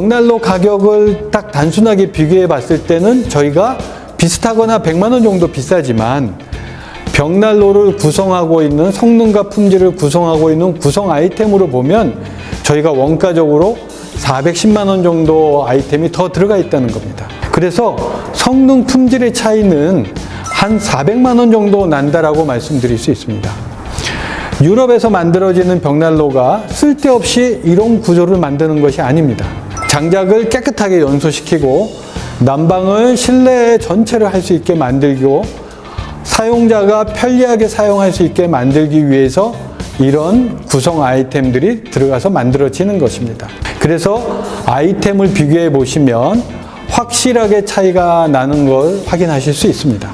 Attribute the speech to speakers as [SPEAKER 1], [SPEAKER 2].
[SPEAKER 1] 벽난로 가격을 딱 단순하게 비교해 봤을 때는 저희가 비슷하거나 100만 원 정도 비싸지만 벽난로를 구성하고 있는 성능과 품질을 구성하고 있는 구성 아이템으로 보면 저희가 원가적으로 410만 원 정도 아이템이 더 들어가 있다는 겁니다. 그래서 성능 품질의 차이는 한 400만 원 정도 난다라고 말씀드릴 수 있습니다. 유럽에서 만들어지는 벽난로가 쓸데없이 이런 구조를 만드는 것이 아닙니다. 장작을 깨끗하게 연소시키고 난방을 실내 전체를 할 수 있게 만들고 사용자가 편리하게 사용할 수 있게 만들기 위해서 이런 구성 아이템들이 들어가서 만들어지는 것입니다. 그래서 아이템을 비교해 보시면 확실하게 차이가 나는 걸 확인하실 수 있습니다.